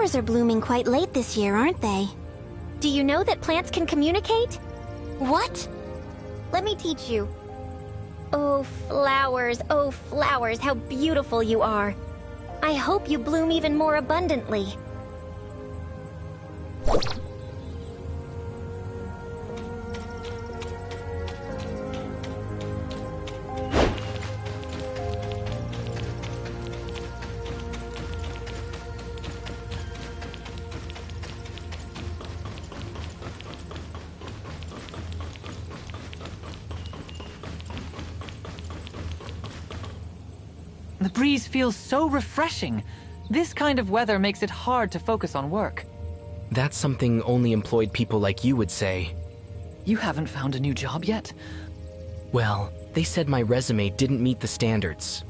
flowers are blooming quite late this year, aren't they? Do you know that plants can communicate? What? Let me teach you. Oh, flowers, how beautiful you are. I hope you bloom even more abundantly. The breeze feels so refreshing. This kind of weather makes it hard to focus on work. That's something only employed people like you would say. You haven't found a new job yet? Well, they said my resume didn't meet the standards.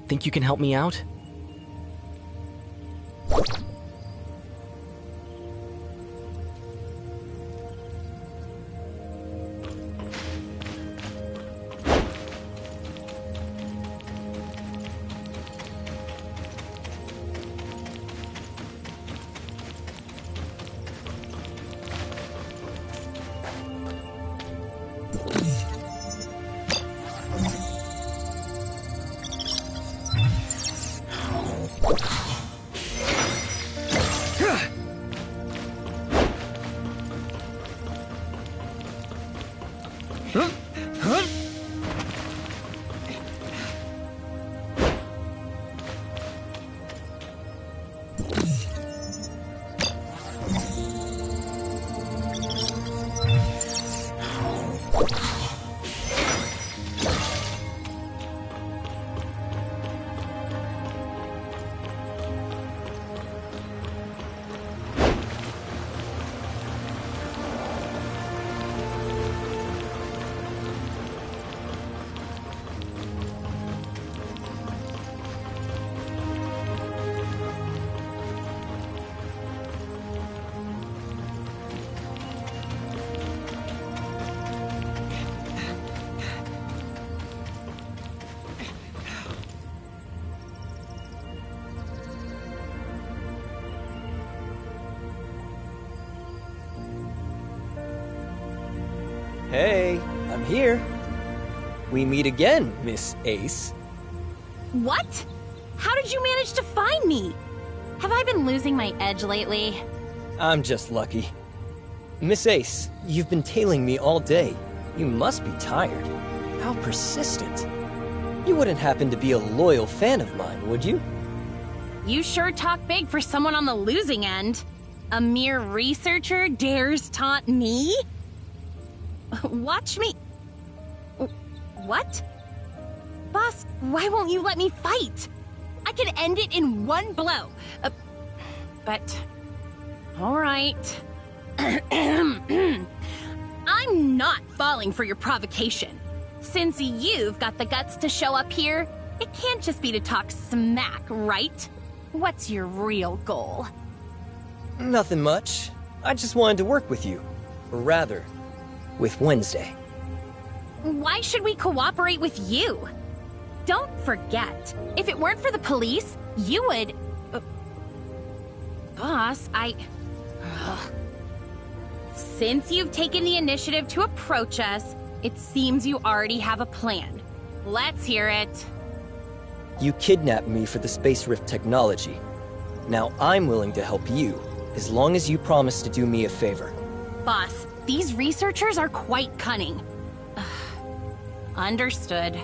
Think you can help me out? Hey, I'm here. We meet again, Miss Ace. What? How did you manage to find me? Have I been losing my edge lately? I'm just lucky. Miss Ace, you've been tailing me all day. You must be tired. How persistent. You wouldn't happen to be a loyal fan of mine, would you? You sure talk big for someone on the losing end. A mere researcher dares taunt me? Watch me... What? Boss, why won't you let me fight? I could end it in one blow. But... Alright. I'm not falling for your provocation. Since you've got the guts to show up here, it can't just be to talk smack, right? What's your real goal? Nothing much. I just wanted to work with you. Or rather, with Wednesday. Why should we cooperate with you? Don't forget, if it weren't for the police, you would... Boss, Since you've taken the initiative to approach us, it seems you already have a plan. Let's hear it. You kidnapped me for the Space Rift technology. Now I'm willing to help you, as long as you promise to do me a favor. Boss, these researchers are quite cunning. Understood.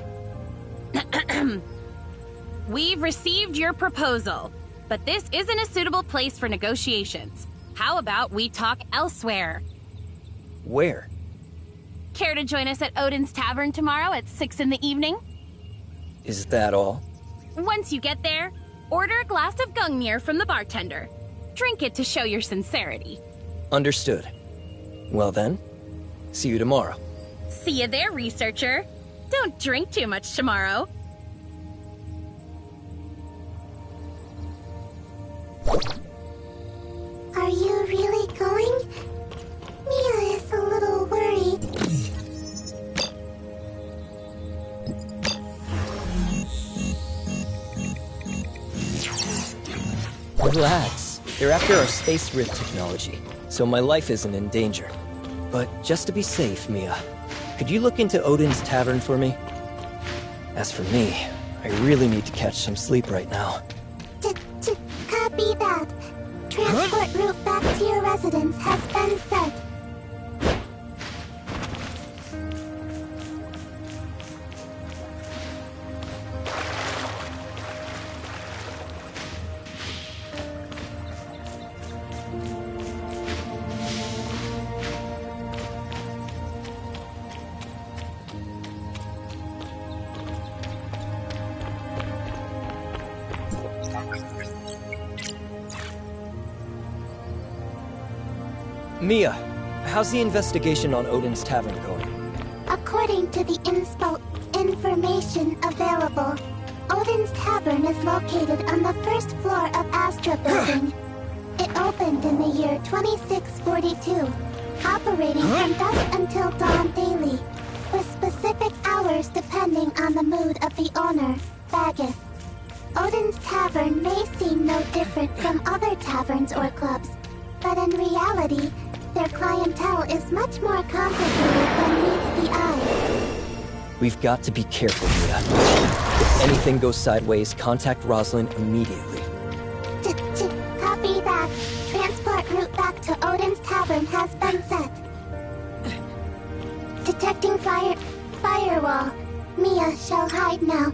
We've received your proposal, but this isn't a suitable place for negotiations. How about we talk elsewhere? Where? Care to join us at Odin's Tavern tomorrow at 6 in the evening? Is that all? Once you get there, order a glass of Gungnir from the bartender. Drink it to show your sincerity. Understood. Well then, see you tomorrow. See you there, researcher. Don't drink too much tomorrow. Are you really going? Mia is a little worried. Relax. They're after our space rift technology, so my life isn't in danger. But just to be safe, Mia, could you look into Odin's Tavern for me? As for me, I really need to catch some sleep right now. Copy that. Transport route back to your residence has been set. Mia, how's the investigation on Odin's Tavern going? According to the inspo information available, Odin's Tavern is located on the first floor of Astra Building. It opened in the year 2642, operating from dusk until dawn daily, with specific hours depending on the mood of the owner, Bagus. Odin's Tavern may seem no different from other taverns or clubs, but in reality, their clientele is much more complicated than meets the eye. We've got to be careful, Mia. If anything goes sideways, contact Rosalind immediately. Copy that. Transport route back to Odin's Tavern has been set. Detecting firewall. Mia shall hide now.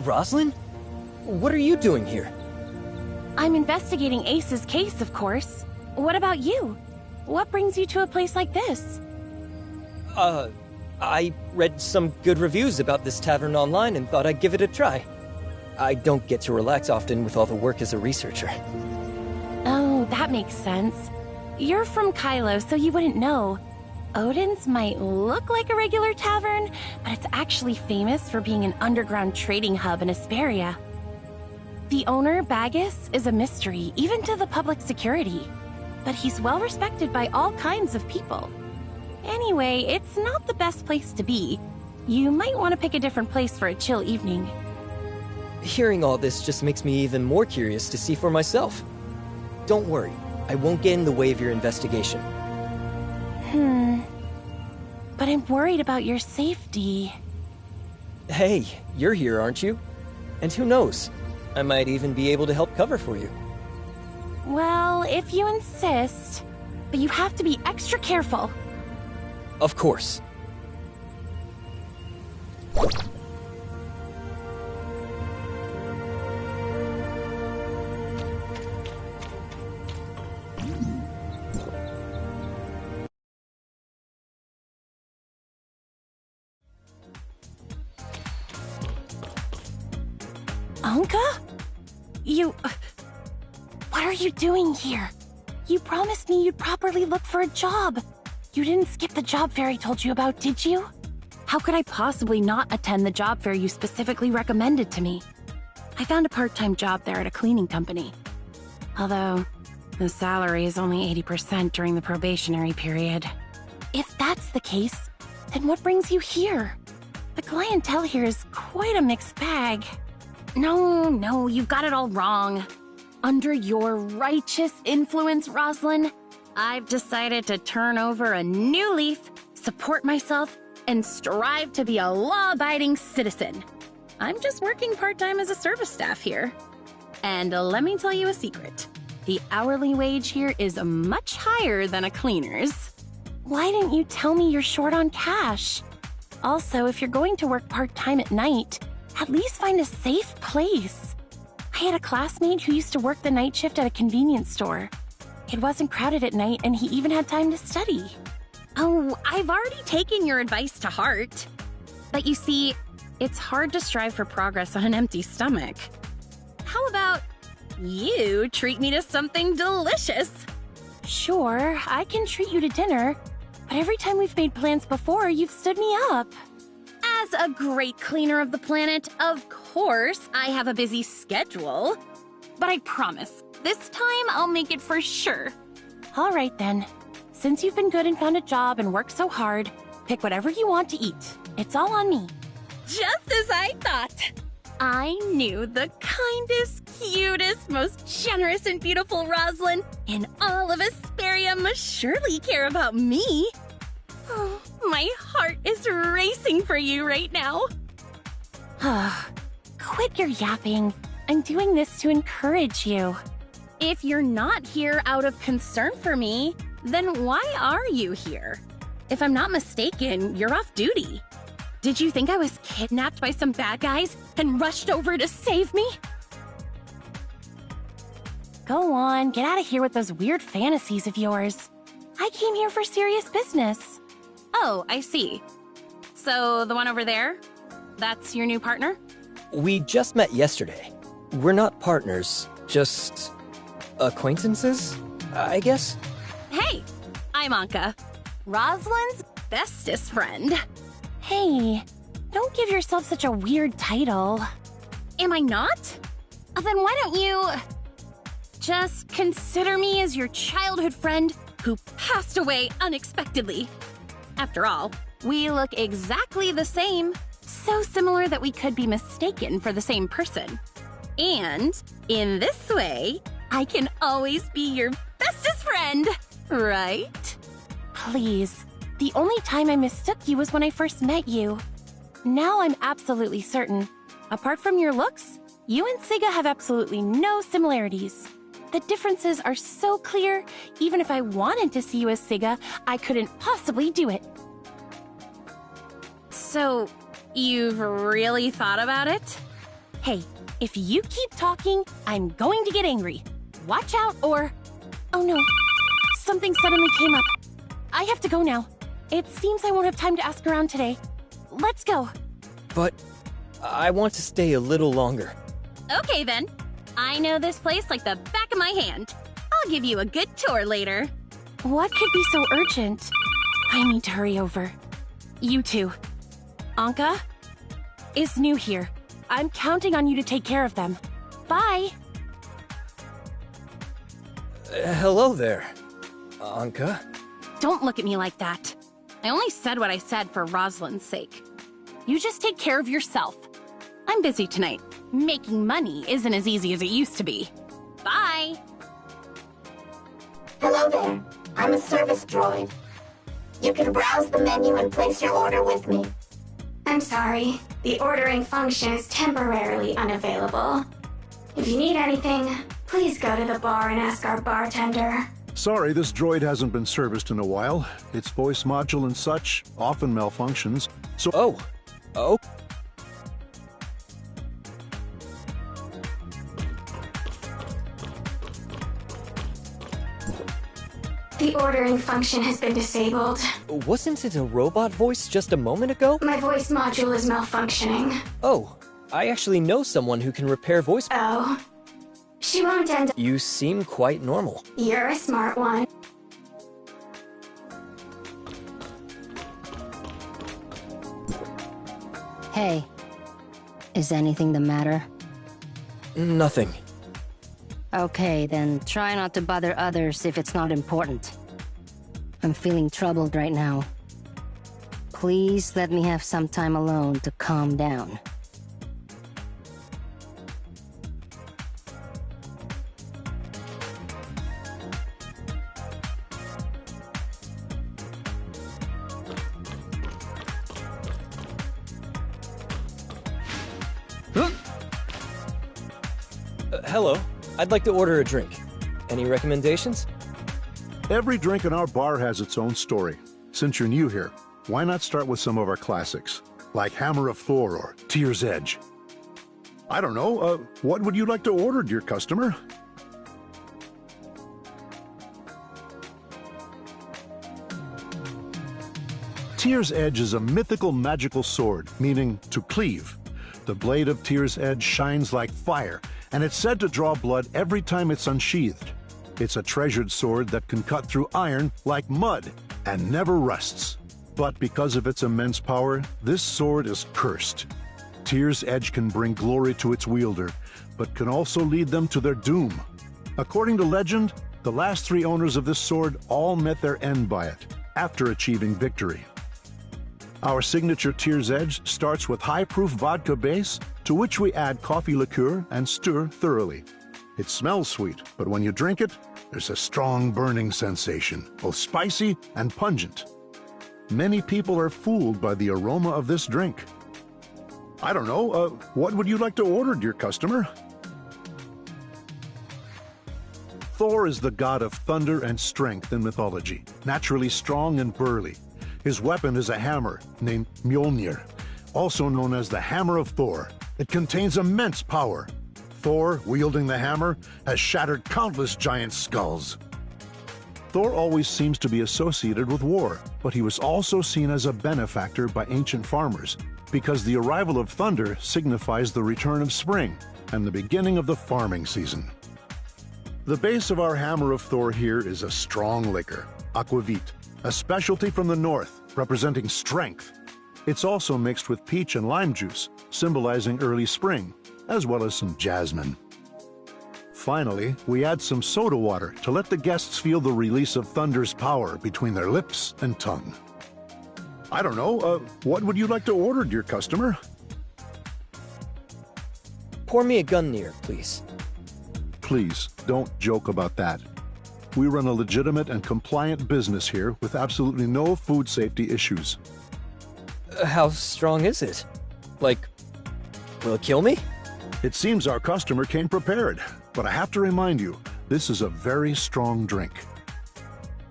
Rosalind? What are you doing here? I'm investigating Ace's case, of course. What about you? What brings you to a place like this? I read some good reviews about this tavern online and thought I'd give it a try. I don't get to relax often with all the work as a researcher. Oh, that makes sense. You're from Kylo, so you wouldn't know. Odin's might look like a regular tavern, but it's actually famous for being an underground trading hub in Asperia. The owner, Bagus, is a mystery, even to the public security. But he's well respected by all kinds of people. Anyway, it's not the best place to be. You might want to pick a different place for a chill evening. Hearing all this just makes me even more curious to see for myself. Don't worry, I won't get in the way of your investigation. But I'm worried about your safety. Hey, you're here, aren't you? And who knows? I might even be able to help cover for you. Well, if you insist. But you have to be extra careful. Of course. Anka? What are you doing here? You promised me you'd properly look for a job. You didn't skip the job fair I told you about, did you? How could I possibly not attend the job fair you specifically recommended to me? I found a part-time job there at a cleaning company. Although, the salary is only 80% during the probationary period. If that's the case, then what brings you here? The clientele here is quite a mixed bag. No, you've got it all wrong. Under your righteous influence, Roslyn, I've decided to turn over a new leaf, support myself, and strive to be a law-abiding citizen. I'm just working part-time as a service staff here. And let me tell you a secret. The hourly wage here is much higher than a cleaner's. Why didn't you tell me you're short on cash? Also, if you're going to work part-time at night, at least find a safe place. I had a classmate who used to work the night shift at a convenience store. It wasn't crowded at night, and he even had time to study. Oh, I've already taken your advice to heart. But you see, it's hard to strive for progress on an empty stomach. How about you treat me to something delicious? Sure, I can treat you to dinner, but every time we've made plans before, you've stood me up. As a great cleaner of the planet, of course, I have a busy schedule. But I promise, this time I'll make it for sure. All right then. Since you've been good and found a job and worked so hard, pick whatever you want to eat. It's all on me. Just as I thought. I knew the kindest, cutest, most generous and beautiful Roslyn in all of Asperia must surely care about me. Oh, my heart is racing for you right now. Quit your yapping. I'm doing this to encourage you. If you're not here out of concern for me, then why are you here? If I'm not mistaken, you're off duty. Did you think I was kidnapped by some bad guys and rushed over to save me? Go on, get out of here with those weird fantasies of yours. I came here for serious business. Oh, I see. So the one over there, that's your new partner? We just met yesterday. We're not partners, just acquaintances, I guess? Hey, I'm Anka, Roslyn's bestest friend. Hey, don't give yourself such a weird title. Am I not? Then why don't you just consider me as your childhood friend who passed away unexpectedly? After all, we look exactly the same, so similar that we could be mistaken for the same person. And in this way, I can always be your bestest friend, right? Please. The only time I mistook you was when I first met you. Now I'm absolutely certain. Apart from your looks, you and Siga have absolutely no similarities. The differences are so clear, even if I wanted to see you as Siga, I couldn't possibly do it. So, you've really thought about it? Hey, if you keep talking, I'm going to get angry. Watch out or... Oh no, something suddenly came up. I have to go now. It seems I won't have time to ask around today. Let's go. But I want to stay a little longer. Okay then. I know this place like the back of my hand. I'll give you a good tour later. What could be so urgent? I need to hurry over. You too. Anka is new here. I'm counting on you to take care of them. Bye. Hello there, Anka. Don't look at me like that. I only said what I said for Roslyn's sake. You just take care of yourself. I'm busy tonight. Making money isn't as easy as it used to be. Bye! Hello there. I'm a service droid. You can browse the menu and place your order with me. I'm sorry. The ordering function is temporarily unavailable. If you need anything, please go to the bar and ask our bartender. Sorry, this droid hasn't been serviced in a while. Its voice module and such often malfunctions, so... Oh. The ordering function has been disabled. Wasn't it a robot voice just a moment ago? My voice module is malfunctioning. Oh, I actually know someone who can repair voice... Oh. She won't end up... You seem quite normal. You're a smart one. Hey. Is anything the matter? Nothing. Okay, then try not to bother others if it's not important. I'm feeling troubled right now. Please let me have some time alone to calm down. Hello. I'd like to order a drink. Any recommendations? Every drink in our bar has its own story. Since you're new here, why not start with some of our classics, like Hammer of Thor or Tear's Edge? I don't know, what would you like to order, dear customer? Tear's Edge is a mythical magical sword, meaning to cleave. The blade of Tear's Edge shines like fire, and it's said to draw blood every time it's unsheathed. It's a treasured sword that can cut through iron like mud and never rusts. But because of its immense power, this sword is cursed. Tear's Edge can bring glory to its wielder, but can also lead them to their doom. According to legend, the last 3 owners of this sword all met their end by it, after achieving victory. Our signature Tear's Edge starts with high-proof vodka base, to which we add coffee liqueur and stir thoroughly. It smells sweet, but when you drink it, there's a strong burning sensation, both spicy and pungent. Many people are fooled by the aroma of this drink. I don't know, what would you like to order, dear customer? Thor is the god of thunder and strength in mythology, naturally strong and burly. His weapon is a hammer named Mjolnir, also known as the Hammer of Thor. It contains immense power. Thor, wielding the hammer, has shattered countless giant skulls. Thor always seems to be associated with war, but he was also seen as a benefactor by ancient farmers, because the arrival of thunder signifies the return of spring and the beginning of the farming season. The base of our Hammer of Thor here is a strong liquor, aquavit, a specialty from the north, representing strength. It's also mixed with peach and lime juice, symbolizing early spring, as well as some jasmine. Finally, we add some soda water to let the guests feel the release of thunder's power between their lips and tongue. I don't know, what would you like to order, dear customer? Pour me a Gungnir, please. Please, don't joke about that. We run a legitimate and compliant business here with absolutely no food safety issues. How strong is it? Like, will it kill me? It seems our customer came prepared, but I have to remind you, this is a very strong drink.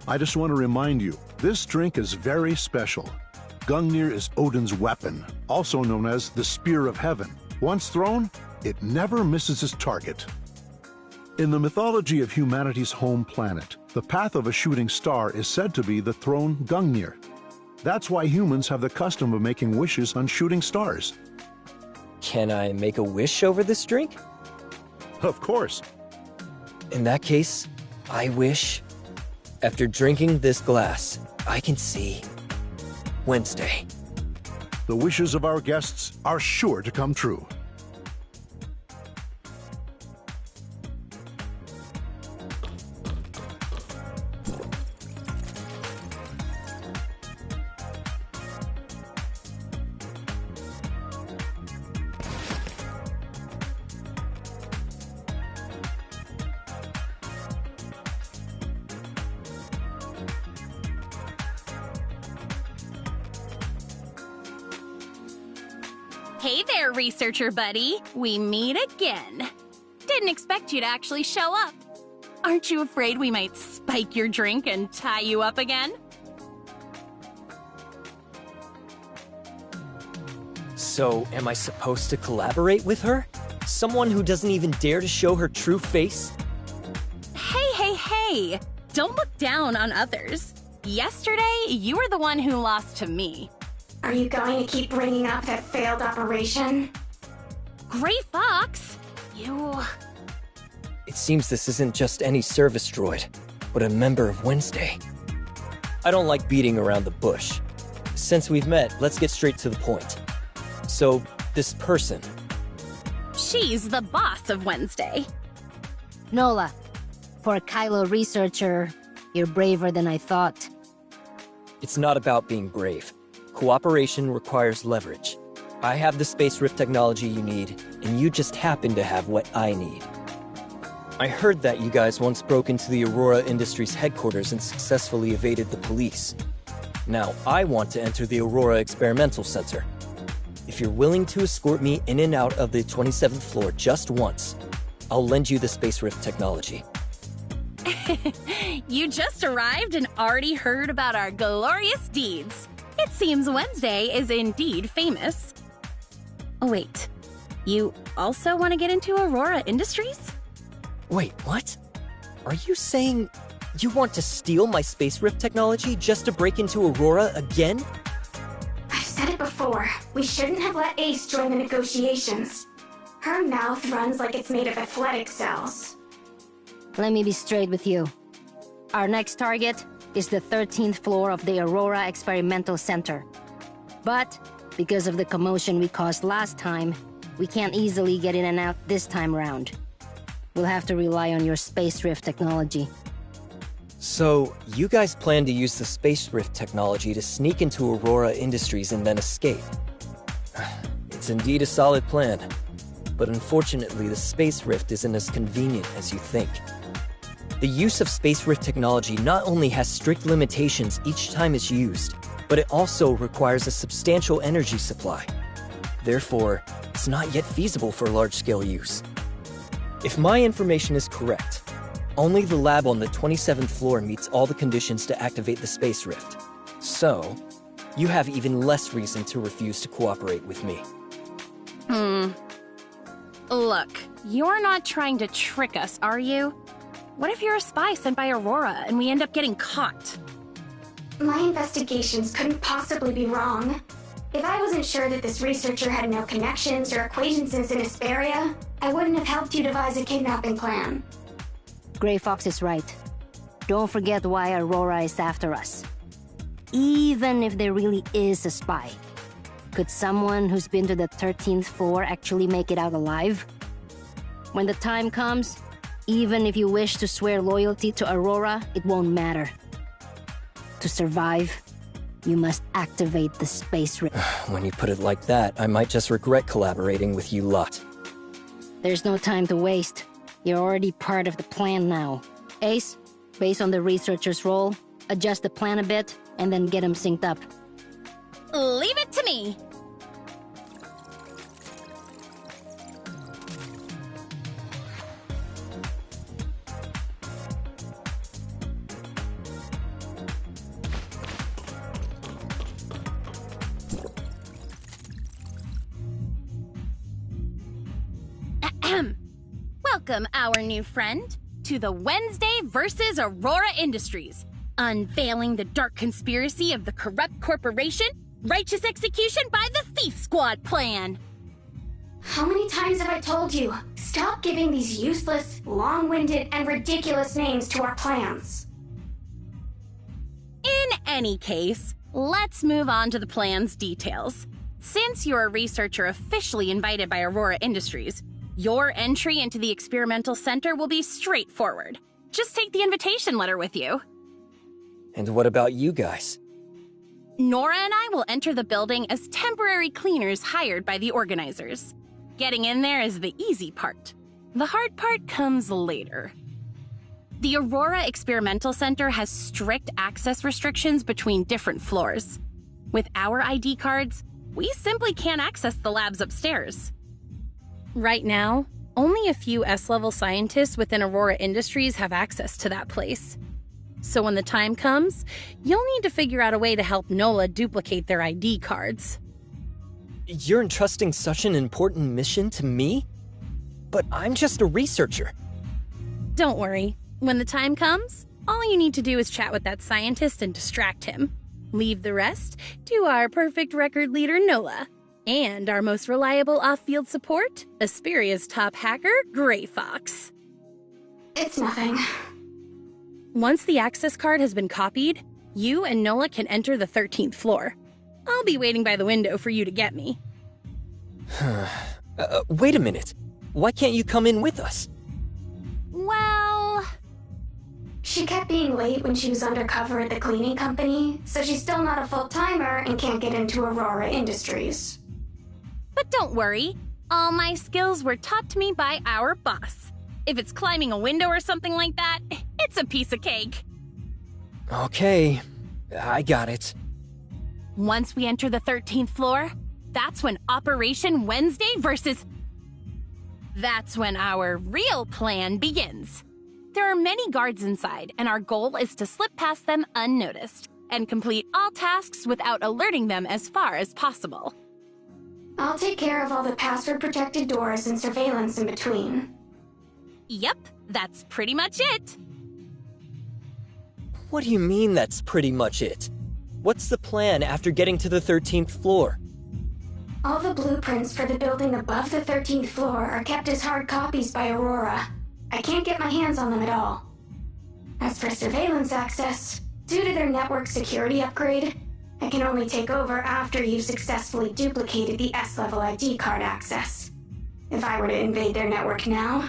I just want to remind you, this drink is very special. Gungnir is Odin's weapon, also known as the Spear of Heaven. Once thrown, it never misses its target. In the mythology of humanity's home planet, the path of a shooting star is said to be the thrown Gungnir. That's why humans have the custom of making wishes on shooting stars. Can I make a wish over this drink? Of course. In that case, I wish, after drinking this glass, I can see Wednesday. The wishes of our guests are sure to come true. Hey there, researcher buddy. We meet again. didn't expect you to actually show up. Aren't you afraid we might spike your drink and tie you up again? So, am I supposed to collaborate with her? Someone who doesn't even dare to show her true face? Hey! Don't look down on others. Yesterday, you were the one who lost to me. Are you going to keep bringing up that failed operation? Gray Fox! You... It seems this isn't just any service droid, but a member of Wednesday. I don't like beating around the bush. Since we've met, let's get straight to the point. So, this person... She's the boss of Wednesday. Nola, for a Kylo researcher, you're braver than I thought. It's not about being brave. Cooperation requires leverage. I have the space rift technology you need, and you just happen to have what I need. I heard that you guys once broke into the Aurora Industries headquarters and successfully evaded the police. Now, I want to enter the Aurora Experimental Center. If you're willing to escort me in and out of the 27th floor just once, I'll lend you the space rift technology. You just arrived and already heard about our glorious deeds. It seems Wednesday is indeed famous. Oh wait, you also want to get into Aurora Industries? Wait, what? Are you saying you want to steal my space rift technology just to break into Aurora again? I've said it before. We shouldn't have let Ace join the negotiations. Her mouth runs like it's made of athletic cells. Let me be straight with you. Our next target is the 13th floor of the Aurora Experimental Center. But, because of the commotion we caused last time, we can't easily get in and out this time round. We'll have to rely on your space rift technology. So, you guys plan to use the space rift technology to sneak into Aurora Industries and then escape. It's indeed a solid plan. But unfortunately, the space rift isn't as convenient as you think. The use of space rift technology not only has strict limitations each time it's used, but it also requires a substantial energy supply. Therefore, it's not yet feasible for large-scale use. If my information is correct, only the lab on the 27th floor meets all the conditions to activate the space rift. So, you have even less reason to refuse to cooperate with me. Look, you're not trying to trick us, are you? What if you're a spy sent by Aurora and we end up getting caught? My investigations couldn't possibly be wrong. If I wasn't sure that this researcher had no connections or acquaintances in Hesperia, I wouldn't have helped you devise a kidnapping plan. Gray Fox is right. Don't forget why Aurora is after us. Even if there really is a spy, could someone who's been to the 13th floor actually make it out alive? When the time comes, even if you wish to swear loyalty to Aurora, it won't matter. To survive, you must activate the space rift. When you put it like that, I might just regret collaborating with you lot. There's no time to waste. You're already part of the plan now. Ace, based on the researcher's role, adjust the plan a bit, and then get him synced up. Leave it to me! Welcome, our new friend, to the Wednesday versus Aurora Industries, unveiling the dark conspiracy of the corrupt corporation, righteous execution by the Thief Squad plan. How many times have I told you? Stop giving these useless, long-winded, and ridiculous names to our plans. In any case, let's move on to the plan's details. Since you're a researcher officially invited by Aurora Industries, your entry into the experimental center will be straightforward. Just take the invitation letter with you. And what about you guys? Nora and I will enter the building as temporary cleaners hired by the organizers. Getting in there is the easy part. The hard part comes later. The Aurora Experimental Center has strict access restrictions between different floors. With our ID cards, we simply can't access the labs upstairs. Right now, Only a few S-level scientists within Aurora Industries have access to that place. So when the time comes, you'll need to figure out a way to help NOLA duplicate their ID cards. You're entrusting such an important mission to me? But I'm just a researcher. Don't worry. When the time comes, all you need to do is chat with that scientist and distract him. Leave the rest to our perfect record leader, NOLA. And our most reliable off-field support, Asperia's top hacker, Gray Fox. It's nothing. Once the access card has been copied, you and NOLA can enter the 13th floor. I'll be waiting by the window for you to get me. Wait a minute. Why can't you come in with us? Well... She kept being late when she was undercover at the cleaning company, so she's still not a full-timer and can't get into Aurora Industries. But don't worry. All my skills were taught to me by our boss. If it's climbing a window or something like that, it's a piece of cake. Okay, I got it. Once we enter the 13th floor, that's when Operation Wednesday versus... That's when our real plan begins. There are many guards inside, and our goal is to slip past them unnoticed and complete all tasks without alerting them as far as possible. I'll take care of all the password-protected doors and surveillance in between. Yep, that's pretty much it. What do you mean that's pretty much it? What's the plan after getting to the 13th floor? All the blueprints for the building above the 13th floor are kept as hard copies by Aurora. I can't get my hands on them at all. As for surveillance access, due to their network security upgrade, I can only take over after you've successfully duplicated the S-level ID card access. If I were to invade their network now,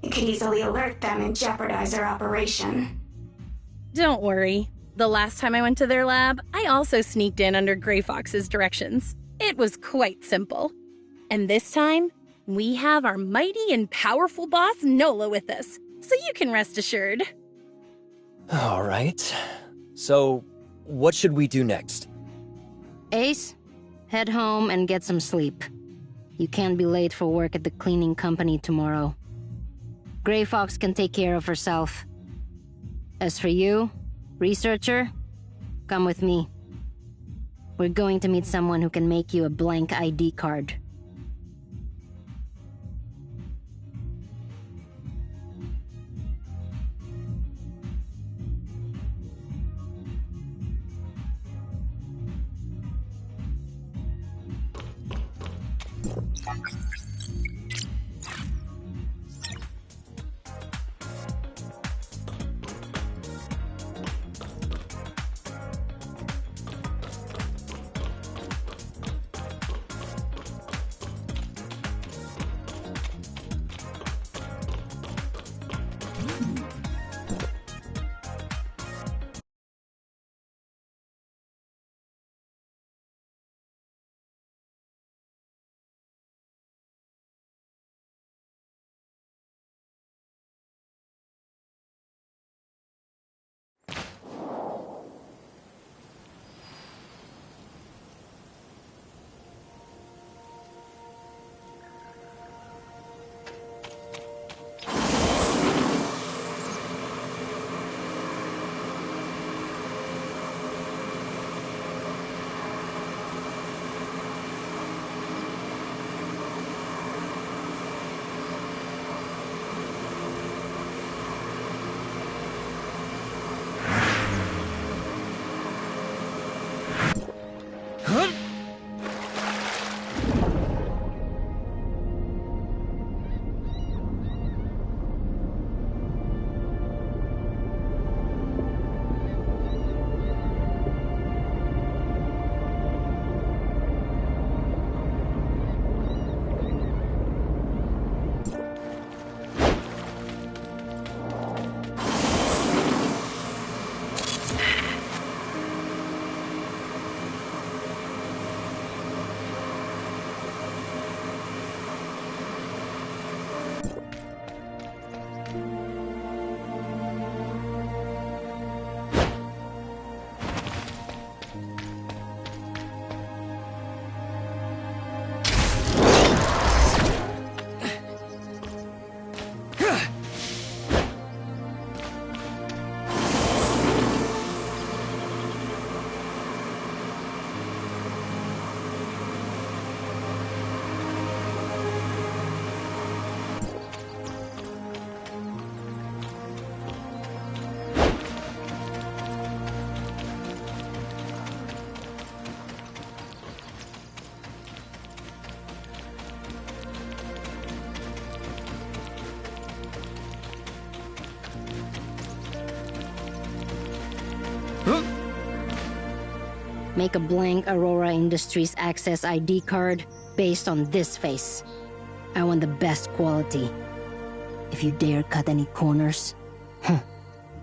it could easily alert them and jeopardize our operation. Don't worry. The last time I went to their lab, I also sneaked in under Gray Fox's directions. It was quite simple. And this time, we have our mighty and powerful boss NOLA with us, so you can rest assured. All right. So, what should we do next? Ace, head home and get some sleep. You can't be late for work at the cleaning company tomorrow. Gray Fox can take care of herself. As for you, researcher, come with me. We're going to meet someone who can make you a blank ID card. Make a blank Aurora Industries Access ID card based on this face. I want the best quality. If you dare cut any corners,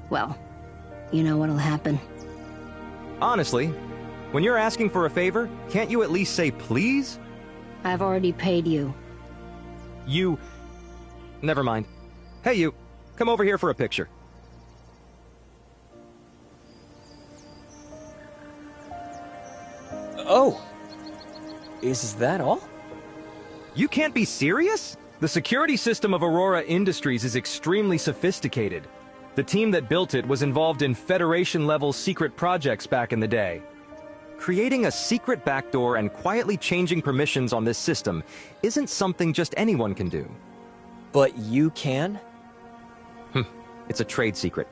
well, you know what'll happen. Honestly, when you're asking for a favor, can't you at least say please? I've already paid you. You... Never mind. Hey, you. Come over here for a picture. Oh. Is that all? You can't be serious? The security system of Aurora Industries is extremely sophisticated. The team that built it was involved in Federation-level secret projects back in the day. Creating a secret backdoor and quietly changing permissions on this system isn't something just anyone can do. But you can? It's a trade secret.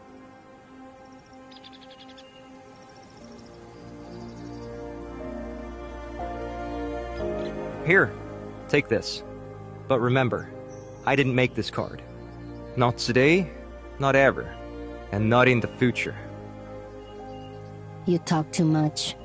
Here, take this. But remember, I didn't make this card. Not today, not ever, and not in the future. You talk too much.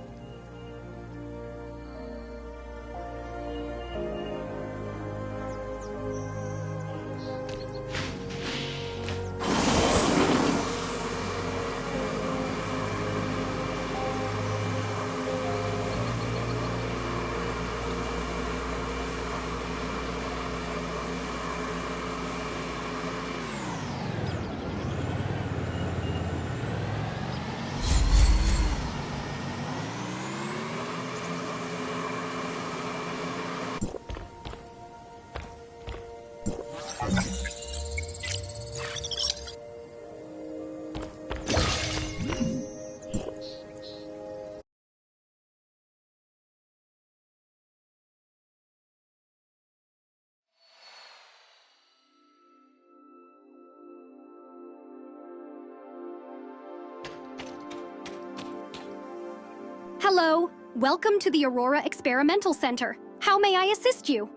Hello. Welcome to the Aurora Experimental Center. How may I assist you?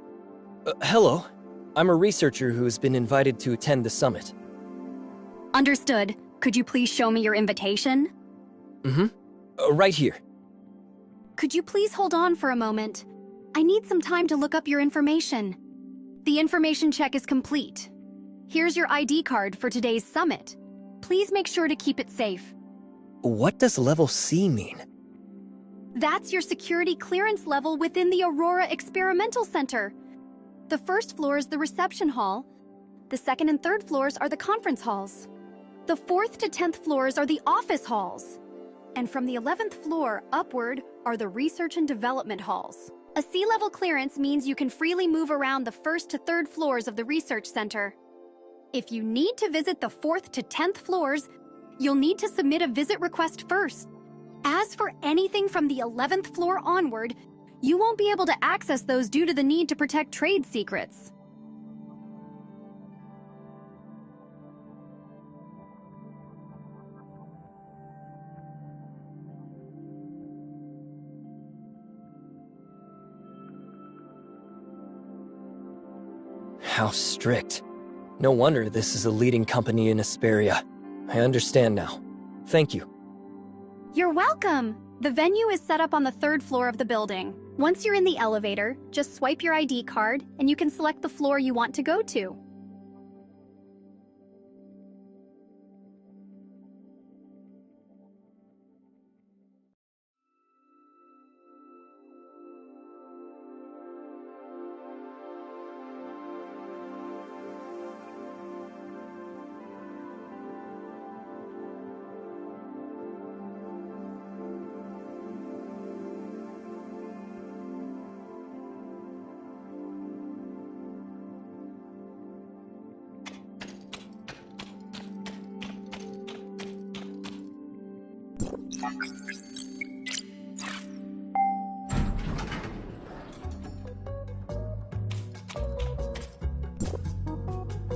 Hello. I'm a researcher who has been invited to attend the summit. Understood. Could you please show me your invitation? Right here. Could you please hold on for a moment? I need some time to look up your information. The information check is complete. Here's your ID card for today's summit. Please make sure to keep it safe. What does level C mean? That's your security clearance level within the Aurora Experimental Center. The first floor is the reception hall. The second and third floors are the conference halls. The 4th to 10th floors are the office halls. And from the 11th floor upward are the research and development halls. A C-level clearance means you can freely move around the 1st to 3rd floors of the research center. If you need to visit the 4th to 10th floors, you'll need to submit a visit request first. As for anything from the 11th floor onward, you won't be able to access those due to the need to protect trade secrets. How strict. No wonder this is a leading company in Asperia. I understand now. Thank you. You're welcome! The venue is set up on the 3rd floor of the building. Once you're in the elevator, just swipe your ID card and you can select the floor you want to go to.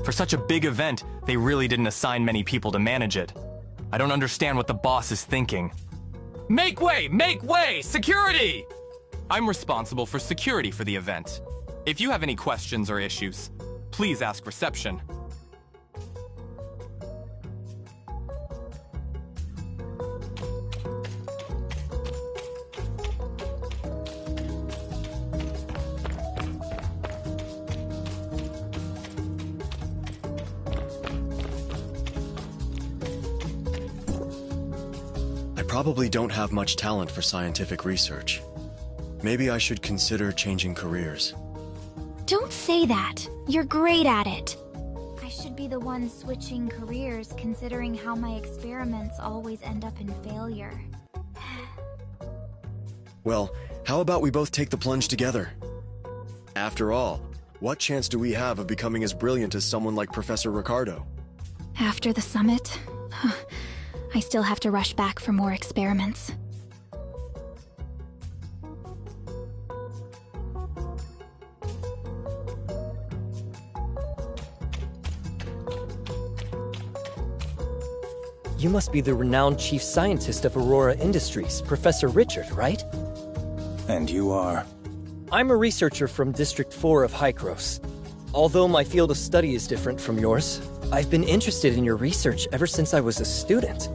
For such a big event, they really didn't assign many people to manage it. I don't understand what the boss is thinking. Make way! Make way! Security! I'm responsible for security for the event. If you have any questions or issues, please ask reception. I probably don't have much talent for scientific research. Maybe I should consider changing careers. Don't say that. You're great at it. I should be the one switching careers, considering how my experiments always end up in failure. Well, how about we both take the plunge together? After all, what chance do we have of becoming as brilliant as someone like Professor Ricardo? After the summit, I still have to rush back for more experiments. You must be the renowned chief scientist of Aurora Industries, Professor Richard, right? And you are? I'm a researcher from District 4 of Hykros. Although my field of study is different from yours, I've been interested in your research ever since I was a student.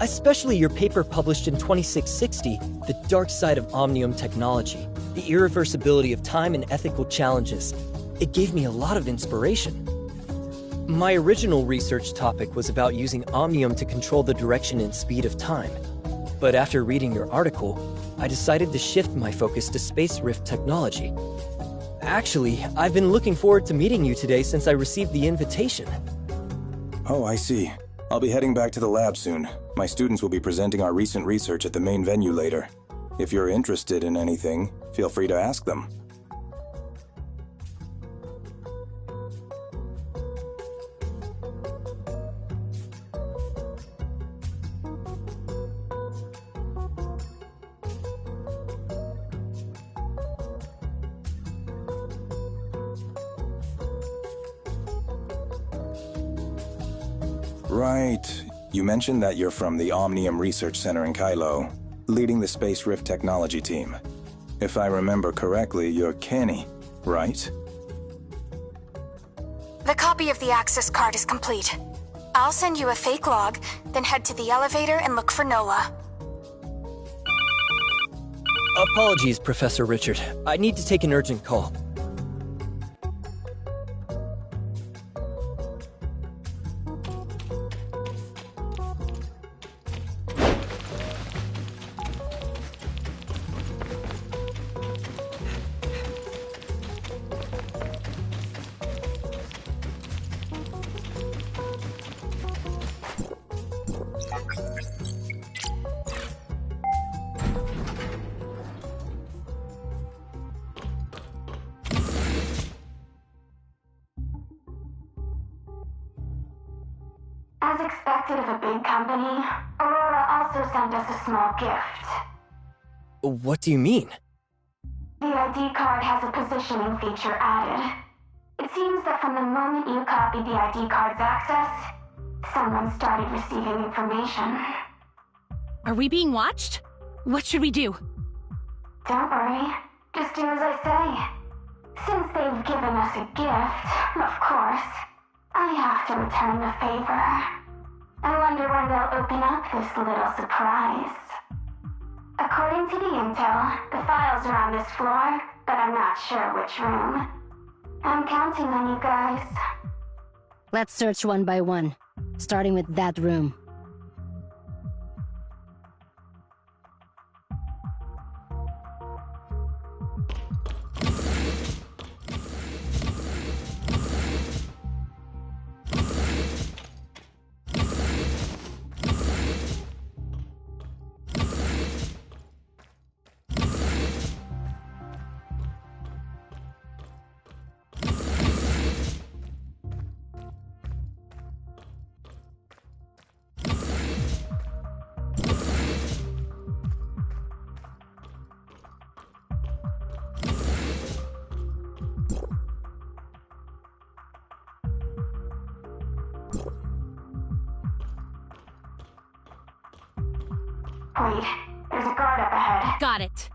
Especially your paper published in 2660, The Dark Side of Omnium Technology, The Irreversibility of Time and Ethical Challenges. It gave me a lot of inspiration. My original research topic was about using Omnium to control the direction and speed of time. But after reading your article, I decided to shift my focus to space rift technology. Actually, I've been looking forward to meeting you today since I received the invitation. Oh, I see. I'll be heading back to the lab soon. My students will be presenting our recent research at the main venue later. If you're interested in anything, feel free to ask them. Right. You mentioned that you're from the Omnium Research Center in Kylo, leading the Space Rift Technology team. If I remember correctly, you're Kenny, right? The copy of the access card is complete. I'll send you a fake log, then head to the elevator and look for Nola. Apologies, Professor Richard. I need to take an urgent call. As expected of a big company, Aurora also sent us a small gift. What do you mean? The ID card has a positioning feature added. It seems that from the moment you copied the ID card's access, someone started receiving information. Are we being watched? What should we do? Don't worry. Just do as I say. Since they've given us a gift, of course, I have to return the favor. I wonder when they'll open up this little surprise. According to the intel, the files are on this floor, but I'm not sure which room. I'm counting on you guys. Let's search one by one, starting with that room. Wait, there's a guard up ahead. Got it.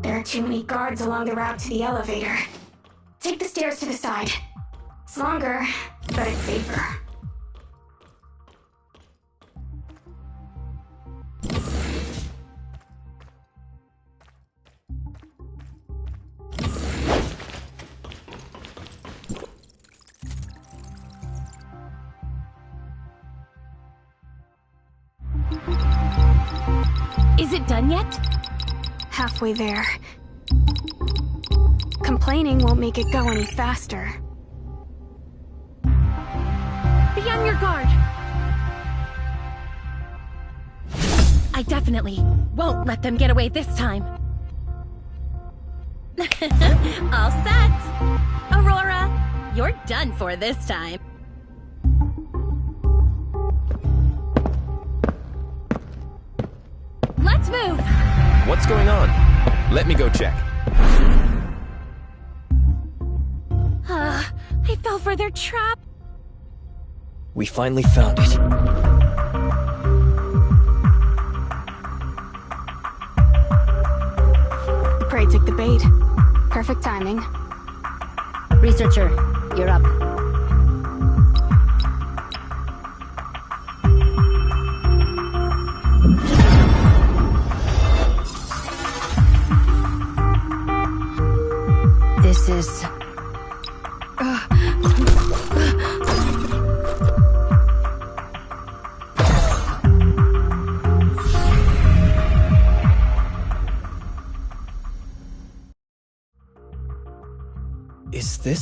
There are too many guards along the route to the elevator. Take the stairs to the side. It's longer, but it's safer. Is it done yet? Halfway there. Complaining won't make it go any faster. Be on your guard! I definitely won't let them get away this time. All set! Aurora, you're done for this time. Let's move! What's going on? Let me go check. I fell for their trap. We finally found it. The prey took the bait. Perfect timing. Researcher, you're up.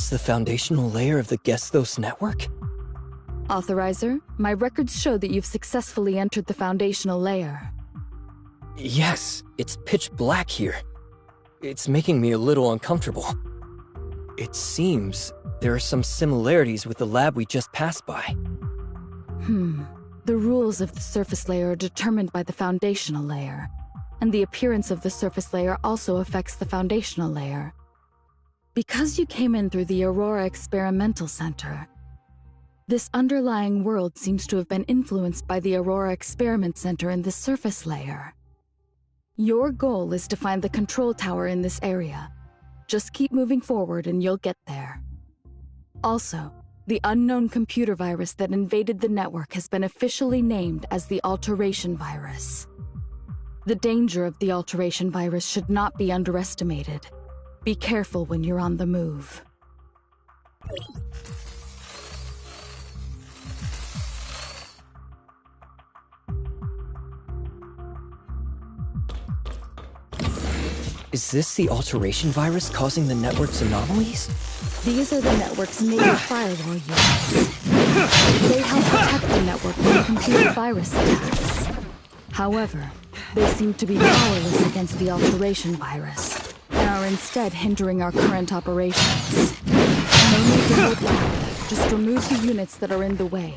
this the foundational layer of the Gestos network? Authorizer, my records show that you've successfully entered the foundational layer. Yes, it's pitch black here. It's making me a little uncomfortable. It seems there are some similarities with the lab we just passed by. The rules of the surface layer are determined by the foundational layer, and the appearance of the surface layer also affects the foundational layer. Because you came in through the Aurora Experimental Center, this underlying world seems to have been influenced by the Aurora Experiment Center in the surface layer. Your goal is to find the control tower in this area. Just keep moving forward and you'll get there. Also, the unknown computer virus that invaded the network has been officially named as the Alteration Virus. The danger of the Alteration Virus should not be underestimated. Be careful when you're on the move. Is this the alteration virus causing the network's anomalies? These are the network's native firewall units. They help protect the network from computer virus attacks. However, they seem to be powerless against the alteration virus, and are instead hindering our current operations. No need to hold back. Just remove the units that are in the way.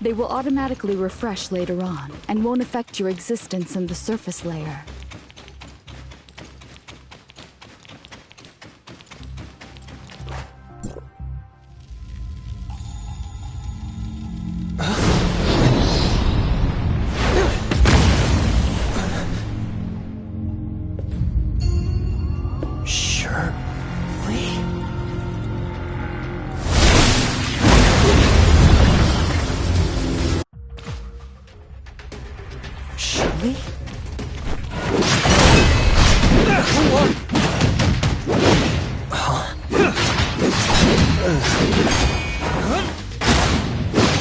They will automatically refresh later on, and won't affect your existence in the surface layer.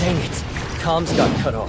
Dang it, comms got cut off.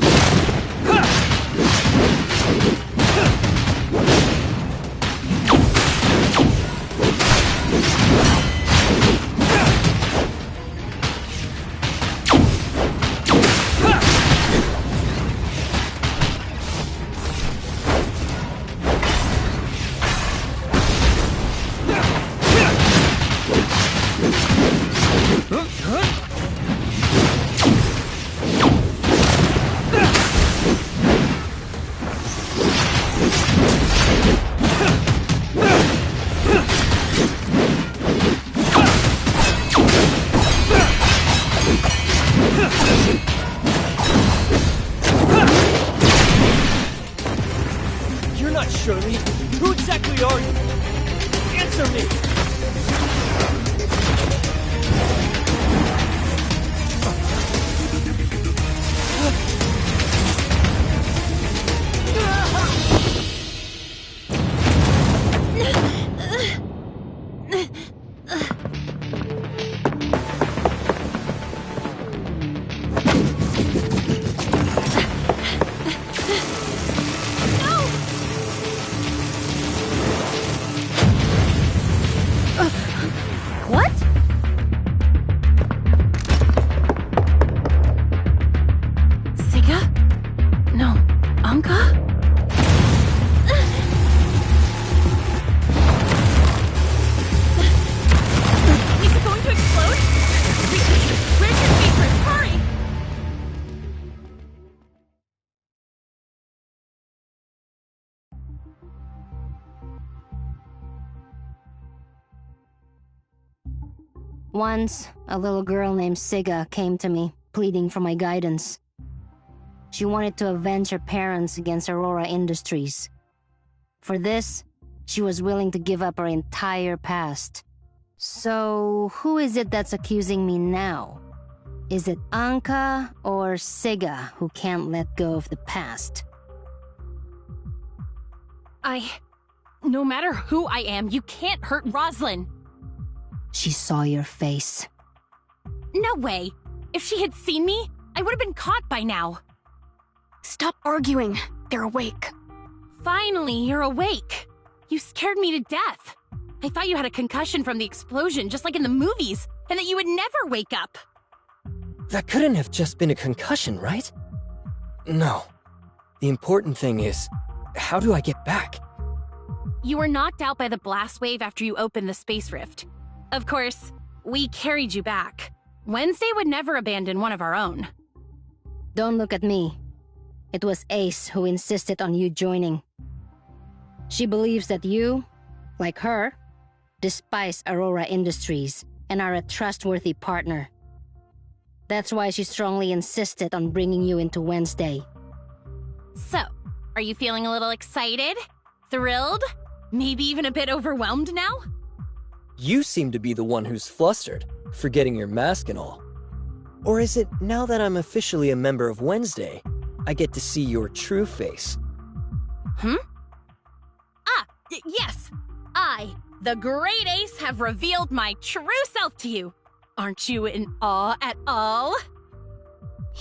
You're not Shirley. Who exactly are you? Answer me! What? Siga? No, Anka? Is it going to explode? Where's your secret? Hurry! Once, a little girl named Siga came to me, pleading for my guidance. She wanted to avenge her parents against Aurora Industries. For this, she was willing to give up her entire past. So, who is it that's accusing me now? Is it Anka or Siga who can't let go of the past? No matter who I am, you can't hurt Roslyn. She saw your face. No way. If she had seen me, I would have been caught by now. Stop arguing. They're awake. Finally, you're awake. You scared me to death. I thought you had a concussion from the explosion, just like in the movies. and that you would never wake up. That couldn't have just been a concussion, right? No. The important thing is, how do I get back? You were knocked out by the blast wave after you opened the space rift. Of course, we carried you back. Wednesday would never abandon one of our own. Don't look at me. It was Ace who insisted on you joining. She believes that you, like her, despise Aurora Industries and are a trustworthy partner. That's why she strongly insisted on bringing you into Wednesday. So, are you feeling a little excited? Thrilled? Maybe even a bit overwhelmed now? You seem to be the one who's flustered, forgetting your mask and all. Or is it, now that I'm officially a member of Wednesday, I get to see your true face? Yes! I, the Great Ace, have revealed my true self to you. Aren't you in awe at all?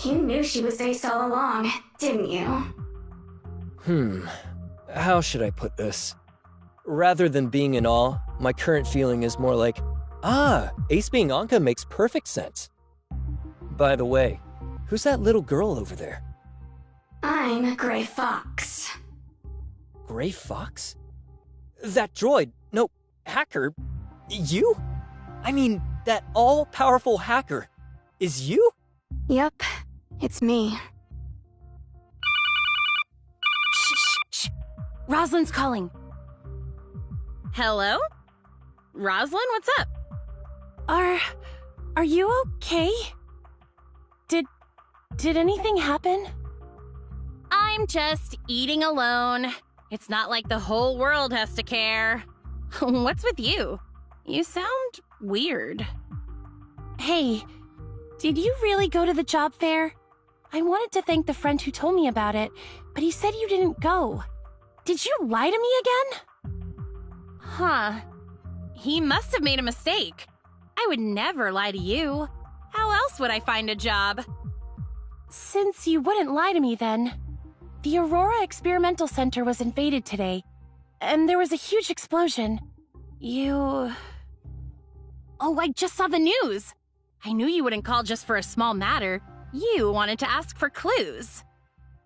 You knew she was Ace all along, didn't you? How should I put this? Rather than being in awe, my current feeling is more like, Ace being Anka makes perfect sense. By the way, who's that little girl over there? I'm Gray Fox. Gray Fox? That droid, no, hacker, you? I mean, that all-powerful hacker, is you? Yep, it's me. Shh. Rosalind's calling. Hello? Rosalind, what's up? Are you okay? Did anything happen? I'm just eating alone. It's not like the whole world has to care. What's with you? You sound weird. Hey, did you really go to the job fair? I wanted to thank the friend who told me about it, but he said you didn't go. Did you lie to me again? Huh. He must have made a mistake. I would never lie to you. How else would I find a job? Since you wouldn't lie to me then, the Aurora Experimental Center was invaded today, and there was a huge explosion. Oh, I just saw the news. I knew you wouldn't call just for a small matter. You wanted to ask for clues.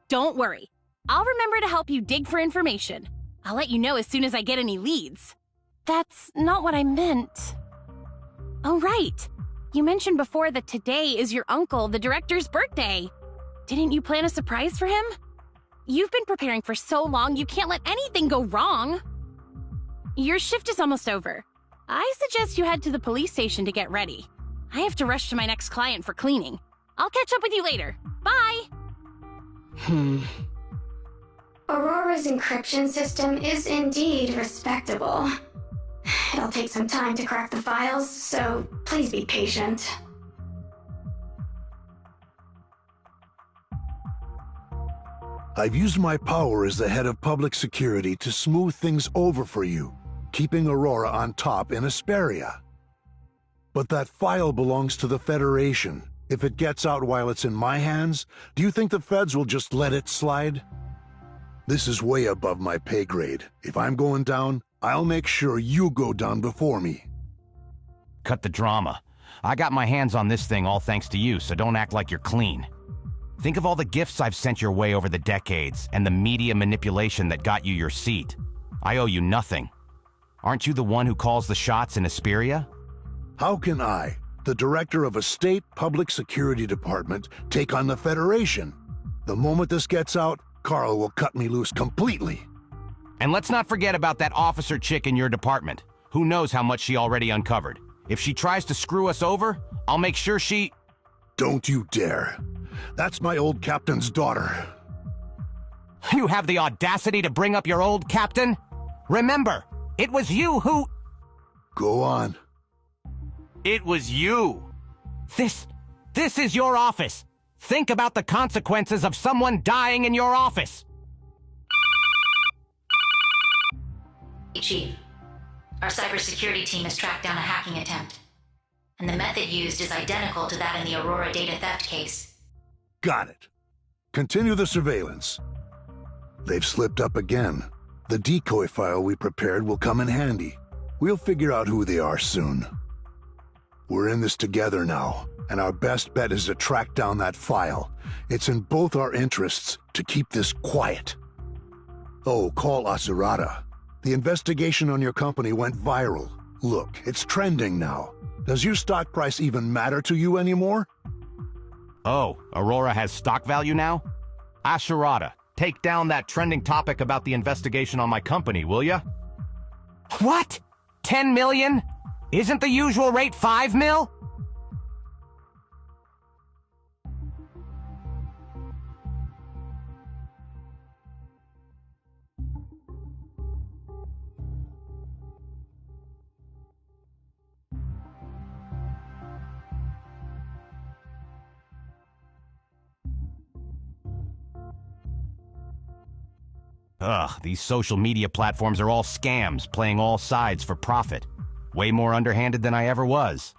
Don't worry. I'll remember to help you dig for information. I'll let you know as soon as I get any leads. That's not what I meant. Oh, right. You mentioned before that today is your uncle, the director's birthday. Didn't you plan a surprise for him? You've been preparing for so long, you can't let anything go wrong. Your shift is almost over. I suggest you head to the police station to get ready. I have to rush to my next client for cleaning. I'll catch up with you later. Bye! Aurora's encryption system is indeed respectable. It'll take some time to crack the files, so please be patient. I've used my power as the head of public security to smooth things over for you, keeping Aurora on top in Asperia. But that file belongs to the Federation. If it gets out while it's in my hands, do you think the feds will just let it slide? This is way above my pay grade. If I'm going down, I'll make sure you go down before me. Cut the drama. I got my hands on this thing all thanks to you, so don't act like you're clean. Think of all the gifts I've sent your way over the decades, and the media manipulation that got you your seat. I owe you nothing. Aren't you the one who calls the shots in Asperia? How can I, the director of a state public security department, take on the Federation? The moment this gets out, Carl will cut me loose completely. And let's not forget about that officer chick in your department. Who knows how much she already uncovered. If she tries to screw us over, I'll make sure she... Don't you dare. That's my old captain's daughter. You have the audacity to bring up your old captain? Remember, it was you who... Go on. It was you. This is your office. Think about the consequences of someone dying in your office. Chief, our cybersecurity team has tracked down a hacking attempt, and the method used is identical to that in the Aurora data theft case. Got it. Continue the surveillance. They've slipped up again. The decoy file we prepared will come in handy. We'll figure out who they are soon. We're in this together now, and our best bet is to track down that file. It's in both our interests to keep this quiet. Oh, call Asurata. The investigation on your company went viral. Look, it's trending now. Does your stock price even matter to you anymore? Oh, Aurora has stock value now? Asurata, take down that trending topic about the investigation on my company, will ya? What? 10 million? Isn't the usual rate 5 mil? Ugh, these social media platforms are all scams, playing all sides for profit. Way more underhanded than I ever was.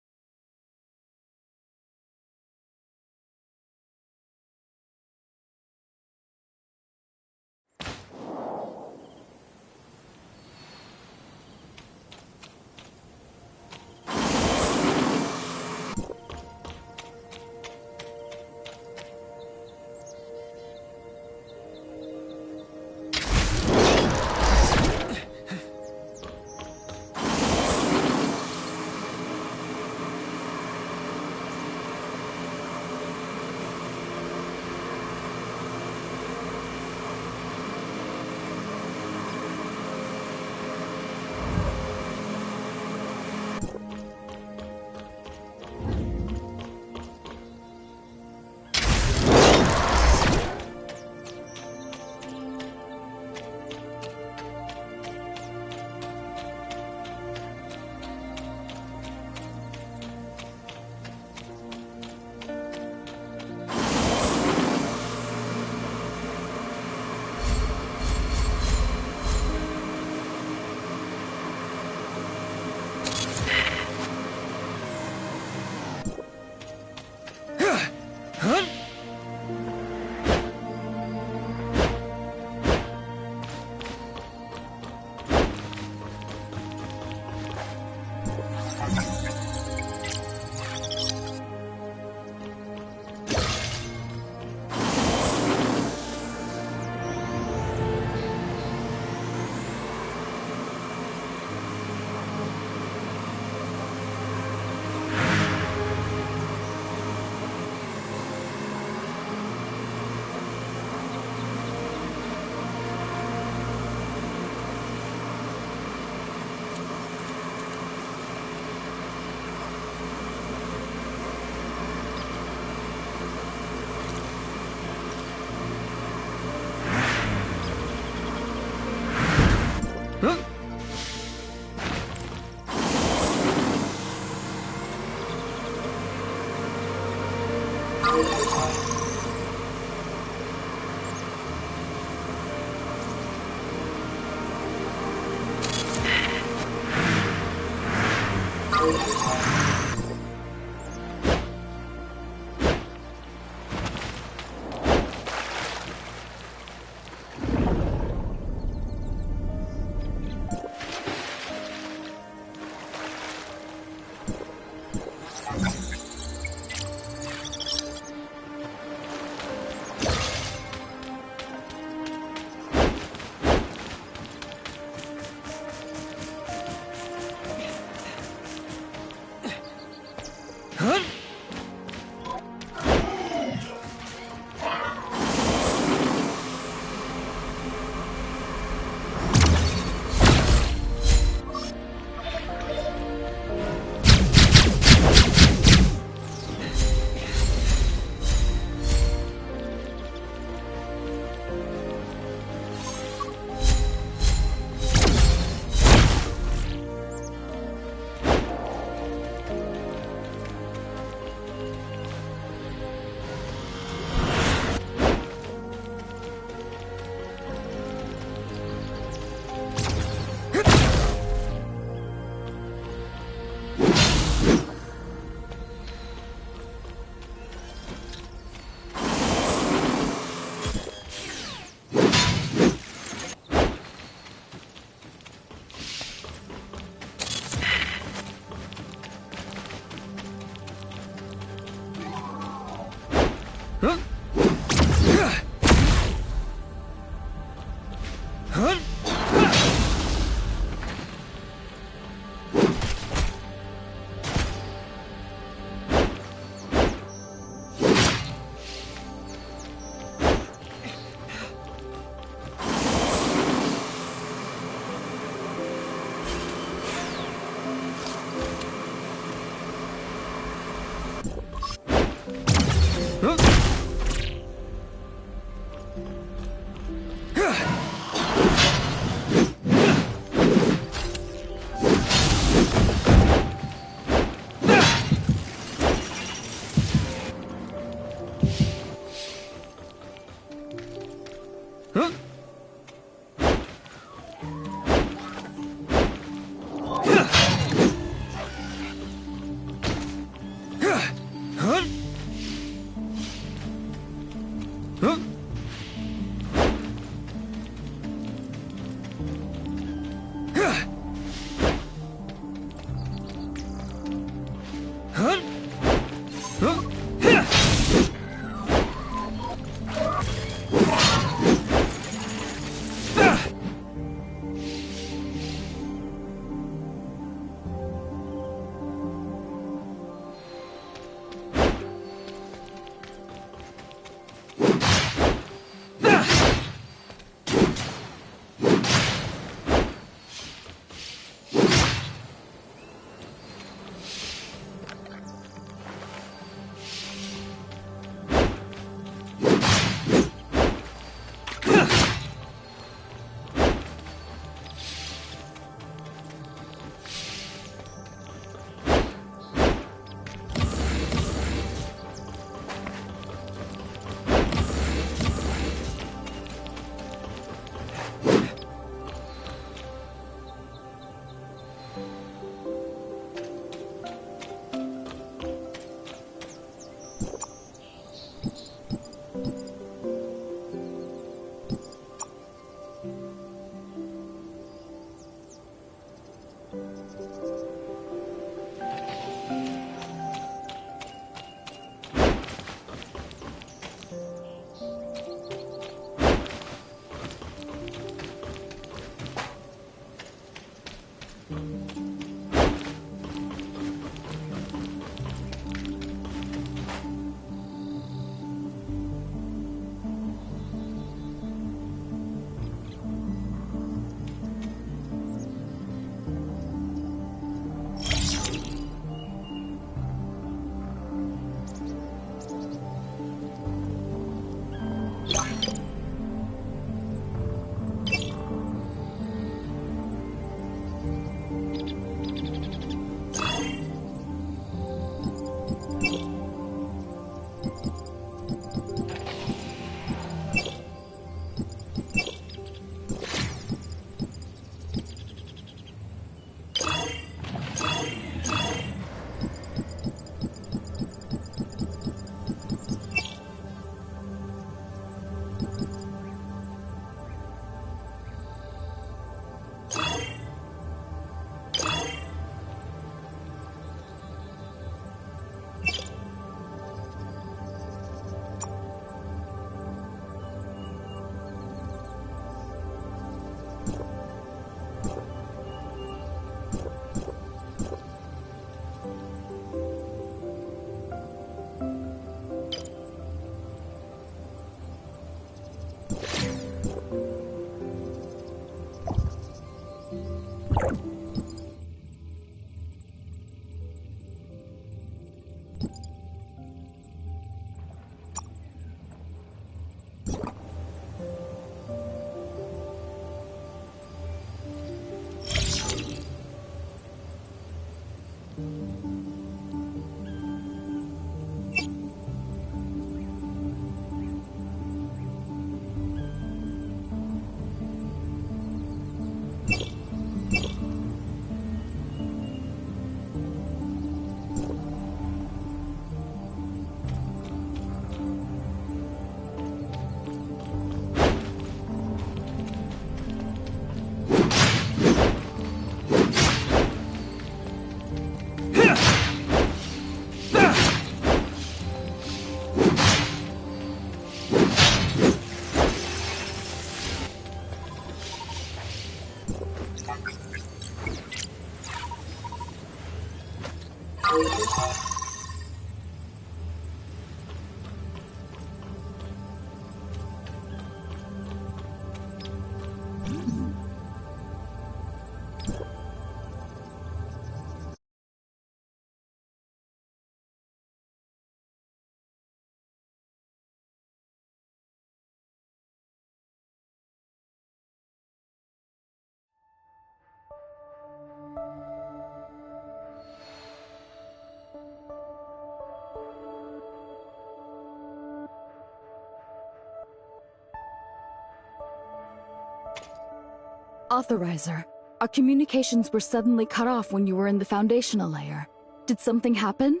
Authorizer, our communications were suddenly cut off when you were in the foundational layer. Did something happen?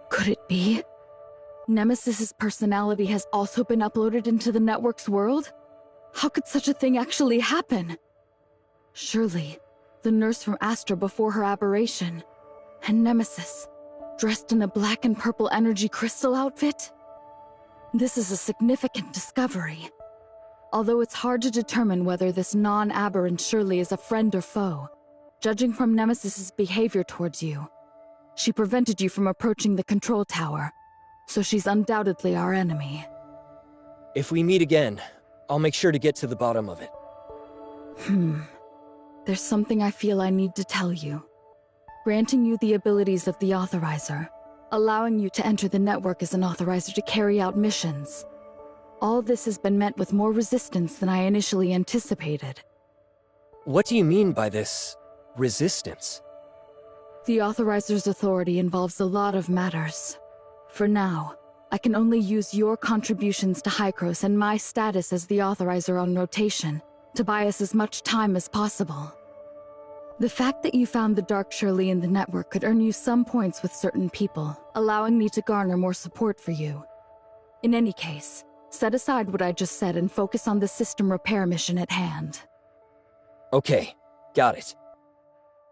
Could it be? Nemesis's personality has also been uploaded into the network's world? How could such a thing actually happen? Surely, the nurse from Astra before her aberration, and Nemesis, dressed in a black and purple energy crystal outfit? This is a significant discovery. Although it's hard to determine whether this non-aberrant Shirley is a friend or foe, judging from Nemesis's behavior towards you, she prevented you from approaching the control tower, so she's undoubtedly our enemy. If we meet again, I'll make sure to get to the bottom of it. There's something I feel I need to tell you. Granting you the abilities of the Authorizer, allowing you to enter the network as an Authorizer to carry out missions. All this has been met with more resistance than I initially anticipated. What do you mean by this resistance? The Authorizer's authority involves a lot of matters. For now, I can only use your contributions to Hykros and my status as the Authorizer on rotation to buy us as much time as possible. The fact that you found the Dark Shirley in the network could earn you some points with certain people, allowing me to garner more support for you. In any case, set aside what I just said and focus on the system repair mission at hand. Okay, got it.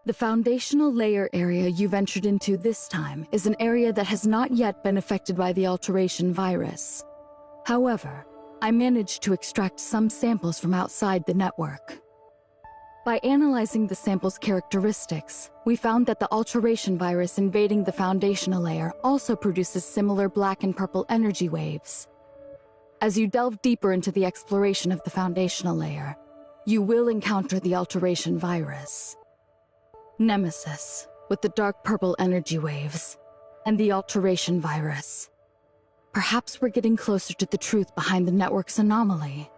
The foundational layer area you ventured into this time is an area that has not yet been affected by the alteration virus. However, I managed to extract some samples from outside the network. By analyzing the sample's characteristics, we found that the alteration virus invading the foundational layer also produces similar black and purple energy waves. As you delve deeper into the exploration of the foundational layer, you will encounter the alteration virus. Nemesis, with the dark purple energy waves, and the alteration virus. Perhaps we're getting closer to the truth behind the network's anomaly.